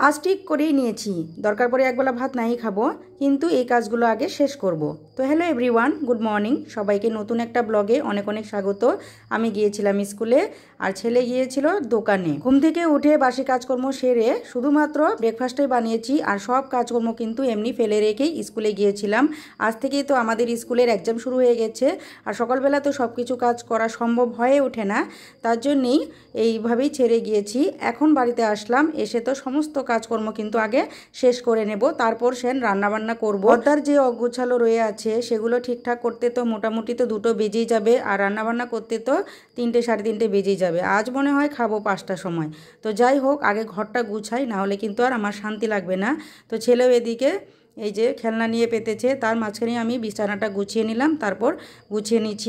আজ ঠিক করেই নিয়েছি, দরকার পড়ে একবেলা ভাত নাই খাবো, কিন্তু এই কাজগুলো আগে শেষ করব। তো হ্যালো এভরিওয়ান, গুড মর্নিং সবাইকে। নতুন একটা ব্লগে অনেক অনেক স্বাগত। আমি গিয়েছিলাম স্কুলে আর ছেলে গিয়েছিল দোকানে। ঘুম থেকে উঠে বাসি কাজকর্ম সেরে শুধুমাত্র ব্রেকফাস্টই বানিয়েছি, আর সব কাজকর্ম কিন্তু এমনি ফেলে রেখেই স্কুলে গিয়েছিলাম। আজ থেকেই তো আমাদের স্কুলের এক্সাম শুরু হয়ে গেছে, আর সকালবেলা তো সব কিছু কাজ করা সম্ভব হয়ে ওঠে না, তার জন্যেই এইভাবেই ছেড়ে গিয়েছি। এখন বাড়িতে আসলাম, এসে তো সমস্ত কাজকর্ম কিন্তু আগে শেষ করে নেব, তারপর সেন রান্নাবান্না করব। অর্ধার যে অগোছালো রয়ে আছে সেগুলো ঠিকঠাক করতে তো মোটামুটি তো 2টো বেজেই যাবে, আর রান্নাবান্না করতে তো 3টে সাড়ে 3টে বেজেই যাবে। আজ মনে হয় খাবো 5টার সময়। তো যাই হোক, আগে ঘরটা গুছাই, না হলে কিন্তু আর আমার শান্তি লাগবে না। তো ছেলেও এদিকে এই যে খেলনা নিয়ে পেতেছে, তার মাঝখানে আমি বিছানাটা গুছিয়ে নিলাম, তারপর গুছিয়ে নিচ্ছি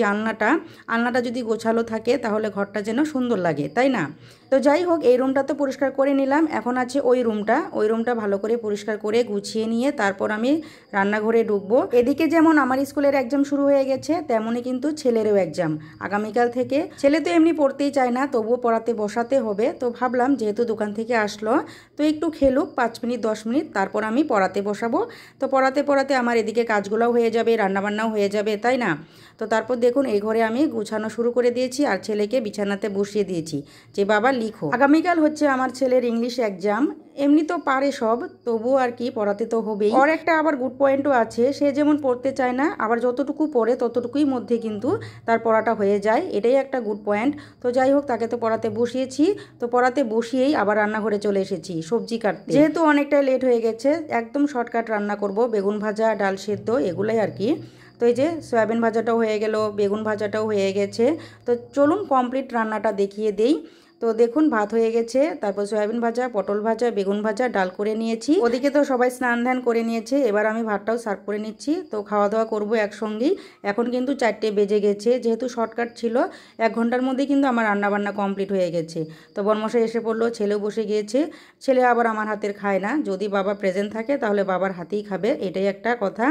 আলনাটা যদি গোছালো থাকে তাহলে ঘরটা যেন সুন্দর লাগে, তাই না? তো যাই হোক, এই রুমটা তো পরিষ্কার করে নিলাম, এখন আছে ওই রুমটা ভালো করে পরিষ্কার করে গুছিয়ে নিয়ে তারপর আমি রান্নাঘরে ঢুকবো। এদিকে যেমন আমার স্কুলের এক্সাম শুরু হয়ে গেছে, তেমনই কিন্তু ছেলেরও এক্সাম আগামীকাল থেকে। ছেলে তো এমনি পড়তেই চায় না, তবুও পড়াতে বসাতে হবে। তো ভাবলাম যেহেতু দোকান থেকে আসলো, তো একটু খেলুক 5 মিনিট 10 মিনিট, তারপর আমি পড়াতে বসাবো। তো পড়াতে পড়াতে আমার এদিকে কাজগুলোও হয়ে যাবে, রান্নাবান্নাও হয়ে যাবে, তাই না? তো তারপর দেখুন, এই ঘরে আমি গুছানো শুরু করে দিয়েছি আর ছেলেকে বিছানাতে বসিয়ে দিয়েছি যে বাবা লিখো। আগামীকাল হচ্ছে আমার ছেলের ইংলিশ এক্সাম। এমনি তো পারে সব, তবুও আর কি পড়াতে তো হবেই। ওর একটা আবার গুড পয়েন্টও আছে, সে যেমন পড়তে চায় না, আবার যতটুকু পড়ে ততটুকুই মধ্যে কিন্তু তার পড়াটা হয়ে যায়, এটাই একটা গুড পয়েন্ট। তো যাই হোক, তাকে তো পড়াতে বসিয়েছি। তো পড়াতে বসিয়েই আবার রান্নাঘরে চলে এসেছি সবজি কাটতে, যেহেতু অনেকটাই লেট হয়ে গেছে। একদম শর্টকাট রান্না করব, বেগুন ভাজা, ডাল সেদ্ধ, এগুলাই আর কি। তো এই যে সয়াবিন ভাজাটাও হয়ে গেল, বেগুন ভাজাটাও হয়ে গেছে। তো চলুন কমপ্লিট রান্নাটা দেখিয়ে দেই। তো দেখুন, ভাত হয়ে গেছে, তারপর সয়াবিন ভাজা, পটল ভাজা, বেগুন ভাজা, ডাল করে নিয়েছি। ওদিকে তো সবাই স্নান ধ্যান করে নিয়েছে, এবার আমি ভাতটাও সার্ভ করে নিচ্ছি। তো খাওয়া দাওয়া করবো একসঙ্গেই। এখন কিন্তু 4টে বেজে গেছে, যেহেতু শর্টকাট ছিল 1 ঘন্টার মধ্যে কিন্তু আমার রান্নাবান্না কমপ্লিট হয়ে গেছে। তো বরমশাই এসে পড়লো, ছেলেও বসে গিয়েছে। ছেলে আবার আমার হাতের খায় না, যদি বাবা প্রেজেন্ট থাকে তাহলে বাবার হাতেই খাবে, এটাই একটা কথা।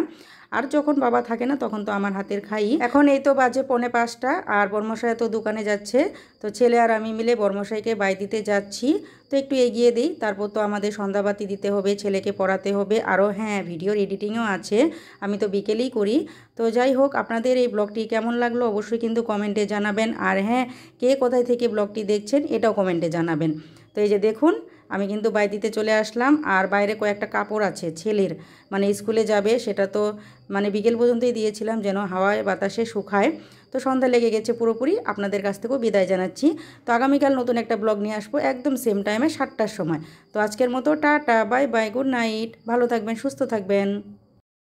আর যখন বাবা থাকে না তখন তো আমার হাতের খাই। এখন এই তো বাজে 4:45, আর বর্মশাই তো দোকানে যাচ্ছে। তো ছেলে আর আমি মিলে বর্মশাইকে বাই দিতে যাচ্ছি। তো একটু এগিয়ে দিই, তারপর তো আমাদের সন্ধ্যাবাতি দিতে হবে, ছেলেকে পড়াতে হবে, আরও হ্যাঁ ভিডিওর এডিটিংও আছে, আমি তো বিকেলেই করি। তো যাই হোক, আপনাদের এই ব্লগটি কেমন লাগলো অবশ্যই কিন্তু কমেন্টে জানাবেন, আর হ্যাঁ, কে কোথায় থেকে ব্লগটি দেখছেন এটাও কমেন্টে জানাবেন। তো এই যে দেখুন, আমি কিন্তু বাই দিতে চলে আসলাম, আর বাইরে কয়েকটা কাপড় আছে ছেলের, মানে স্কুলে যাবে, সেটা তো মানে বিকেল পর্যন্তই দিয়েছিলাম যেন হাওয়ায় বাতাসে শুকায়। তো সন্ধ্যা লেগে গেছে পুরোপুরি, আপনাদের কাছ থেকেও বিদায় জানাচ্ছি। তো আগামীকাল নতুন একটা ব্লগ নিয়ে আসবো একদম সেম টাইমে 7টার সময়। তো আজকের মতো tata, bye bye, good night, ভালো থাকবেন, সুস্থ থাকবেন।